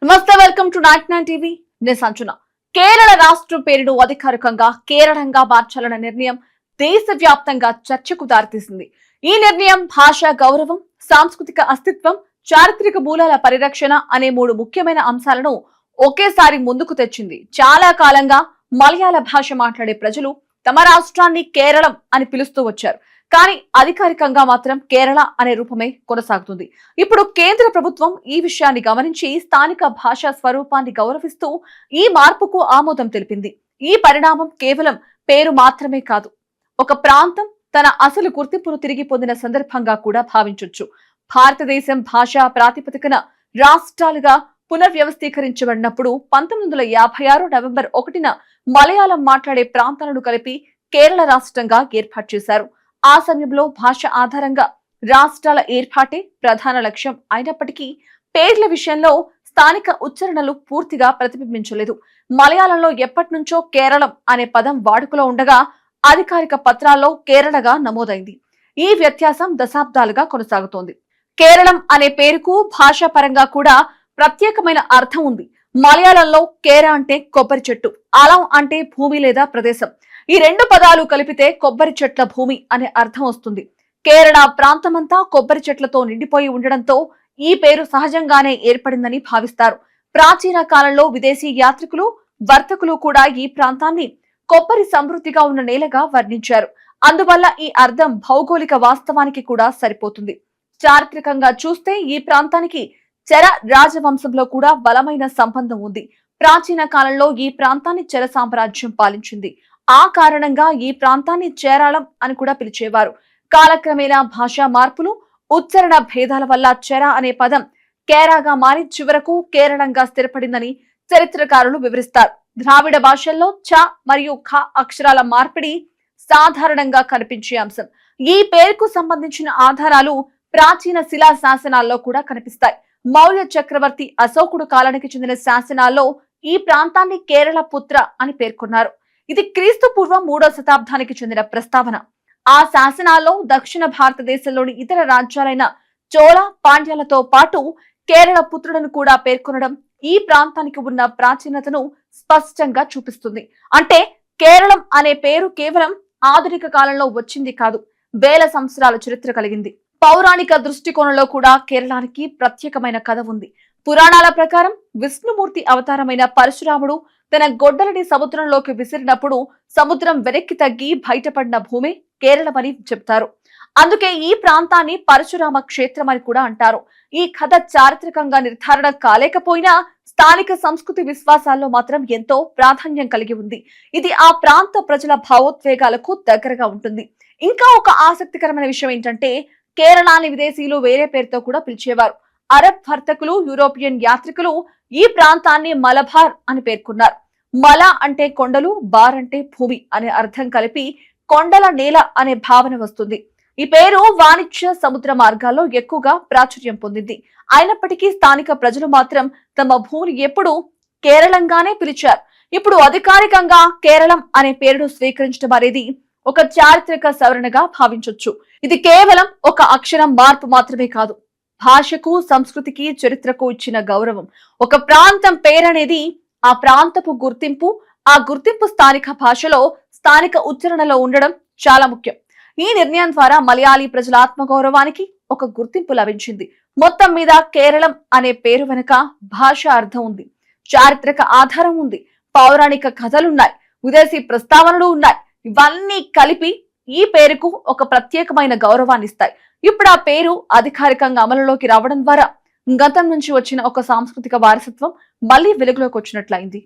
నమస్తే, welcome to night nine TV. నేను సంచున. కేరళ రాష్ట్రం పేరును అధికారికంగా కేరళంగా మార్చాలన్న నిర్ణయం దేశవ్యాప్తంగా చర్చకు దారితీసింది. ఈ నిర్ణయం భాషా గౌరవం, సాంస్కృతిక అస్తిత్వం, చారిత్రక మూలాల పరిరక్షణ అనే 3 ముఖ్యమైన అంశాలను ఒకేసారి ముందుకు తెచ్చింది. చాలా కాలంగా మలయాళ భాష మాట్లాడే ప్రజలు తమ రాష్ట్రాన్ని కేరళం అని పిలుస్తూ వచ్చారు. కానీ అధికారికంగా మాత్రం కేరళ అనే రూపమే కొనసాగుతుంది. ఇప్పుడు కేంద్ర ప్రభుత్వం ఈ విషయాన్ని గమనించి స్థానిక భాషా స్వరూపాన్ని గౌరవిస్తూ ఈ మార్పుకు ఆమోదం తెలిపింది. ఈ పరిణామం కేవలం పేరు మాత్రమే కాదు, ఒక ప్రాంతం తన అసలు గుర్తింపును తిరిగి పొందిన సందర్భంగా కూడా భావించొచ్చు. భారతదేశం భాషా ప్రాతిపదికన రాష్ట్రాలుగా పునర్వ్యవస్థీకరించబడినప్పుడు 1956 నవంబర్ 1న మలయాళం మాట్లాడే ప్రాంతాలను కలిపి కేరళ రాష్ట్రంగా ఏర్పాటు చేశారు. ఆ సమయంలో భాష ఆధారంగా రాష్ట్రాల ఏర్పాటే ప్రధాన లక్ష్యం అయినప్పటికీ పేర్ల విషయంలో స్థానిక ఉచ్చారణలు పూర్తిగా ప్రతిబింబించలేదు. మలయాళంలో ఎప్పటి నుంచో కేరళం అనే పదం వాడుకలో ఉండగా అధికారిక పత్రాల్లో కేరళగా నమోదైంది. ఈ వ్యత్యాసం దశాబ్దాలుగా కొనసాగుతోంది. కేరళం అనే పేరుకు భాషాపరంగా కూడా ప్రత్యేకమైన అర్థం ఉంది. మలయాళంలో కేర అంటే కొబ్బరి చెట్టు, అలం అంటే భూమి లేదా ప్రదేశం. ఈ 2 పదాలు కలిపితే కొబ్బరి చెట్ల భూమి అనే అర్థం వస్తుంది. కేరళ ప్రాంతమంతా కొబ్బరి చెట్లతో నిండిపోయి ఉండడంతో ఈ పేరు సహజంగానే ఏర్పడిందని భావిస్తారు. ప్రాచీన కాలంలో విదేశీ యాత్రికులు, వర్తకులు కూడా ఈ ప్రాంతాన్ని కొబ్బరి సమృద్ధిగా ఉన్న నేలగా వర్ణించారు. అందువల్ల ఈ అర్థం భౌగోళిక వాస్తవానికి కూడా సరిపోతుంది. చారిత్రకంగా చూస్తే ఈ ప్రాంతానికి చెర రాజవంశంలో కూడా బలమైన సంబంధం ఉంది. ప్రాచీన కాలంలో ఈ ప్రాంతాన్ని చెర సామ్రాజ్యం పాలించింది. ఆ కారణంగా ఈ ప్రాంతాన్ని చేరాళం అని కూడా పిలిచేవారు. కాలక్రమేణా భాషా మార్పులు, ఉచ్చారణ భేదాల వల్ల చెర అనే పదం కేరాగా మారి చివరకు కేరళంగా స్థిరపడిందని చరిత్రకారులు వివరిస్తారు. ద్రావిడ భాషల్లో చ మరియు ఖ అక్షరాల మార్పిడి సాధారణంగా కనిపించే అంశం. ఈ పేరుకు సంబంధించిన ఆధారాలు ప్రాచీన శిలా శాసనాల్లో కూడా కనిపిస్తాయి. మౌర్య చక్రవర్తి అశోకుడు కాలానికి చెందిన శాసనాల్లో ఈ ప్రాంతాన్ని కేరళ పుత్ర అని పేర్కొన్నారు. ఇది క్రీస్తు పూర్వం 3వ శతాబ్దానికి చెందిన ప్రస్తావన. ఆ శాసనాల్లో దక్షిణ భారతదేశంలోని ఇతర రాజ్యాలైన చోళ, పాండ్యాలతో పాటు కేరళ పుత్రులను కూడా పేర్కొనడం ఈ ప్రాంతానికి ఉన్న ప్రాచీనతను స్పష్టంగా చూపిస్తుంది. అంటే కేరళం అనే పేరు కేవలం ఆధునిక కాలంలో వచ్చింది కాదు, వేల సంవత్సరాల చరిత్ర కలిగింది. పౌరాణిక దృష్టికోణంలో కూడా కేరళానికి ప్రత్యేకమైన కథ ఉంది. పురాణాల ప్రకారం విష్ణుమూర్తి అవతారమైన పరశురాముడు తన గొడ్డలిని సముద్రంలోకి విసిరినప్పుడు సముద్రం వెనక్కి తగ్గి బయటపడిన భూమి కేరళమని చెప్తారు. అందుకే ఈ ప్రాంతాన్ని పరశురామ క్షేత్రం అని కూడా అంటారు. ఈ కథ చారిత్రకంగా నిర్ధారణ కాలేకపోయినా స్థానిక సంస్కృతి విశ్వాసాల్లో మాత్రం ఎంతో ప్రాధాన్యం కలిగి ఉంది. ఇది ఆ ప్రాంత ప్రజల భావోద్వేగాలకు దగ్గరగా ఉంటుంది. ఇంకా ఒక ఆసక్తికరమైన విషయం ఏంటంటే కేరళాని విదేశీయులు వేరే పేరుతో కూడా పిలిచేవారు. అరబ్ వర్తకులు, యూరోపియన్ యాత్రికులు ఈ ప్రాంతాన్ని మలబార్ అని పేర్కొన్నారు. మల అంటే కొండలు, బార్ అంటే భూమి అనే అర్థం కలిపి కొండల నేల అనే భావన వస్తుంది. ఈ పేరు వాణిజ్య సముద్ర మార్గాల్లో ఎక్కువగా ప్రాచుర్యం పొందింది. అయినప్పటికీ స్థానిక ప్రజలు మాత్రం తమ భూమిని ఎప్పుడూ కేరళంగానే పిలిచారు. ఇప్పుడు అధికారికంగా కేరళం అనే పేరును స్వీకరించడం అనేది ఒక చారిత్రక సవరణగా భావించొచ్చు. ఇది కేవలం ఒక అక్షరం మార్పు మాత్రమే కాదు, భాషకు, సంస్కృతికి, చరిత్రకు ఇచ్చిన గౌరవం. ఒక ప్రాంతం పేరనేది ఆ ప్రాంతపు గుర్తింపు. ఆ గుర్తింపు స్థానిక భాషలో, స్థానిక ఉచ్చారణలో ఉండడం చాలా ముఖ్యం. ఈ నిర్ణయం ద్వారా మలయాళీ ప్రజల ఆత్మగౌరవానికి ఒక గుర్తింపు లభించింది. మొత్తం మీద కేరళం అనే పేరు వెనుక భాష అర్థం ఉంది, చారిత్రక ఆధారం ఉంది, పౌరాణిక కథలున్నాయి, విదేశీ ప్రస్తావనలు ఉన్నాయి. ఇవన్నీ కలిపి ఈ పేరుకు ఒక ప్రత్యేకమైన గౌరవాన్ని ఇస్తాయి. ఇప్పుడు ఆ పేరు అధికారికంగా అమలులోకి రావడం ద్వారా గతం నుంచి వచ్చిన ఒక సాంస్కృతిక వారసత్వం మళ్లీ వెలుగులోకి వచ్చినట్లయింది.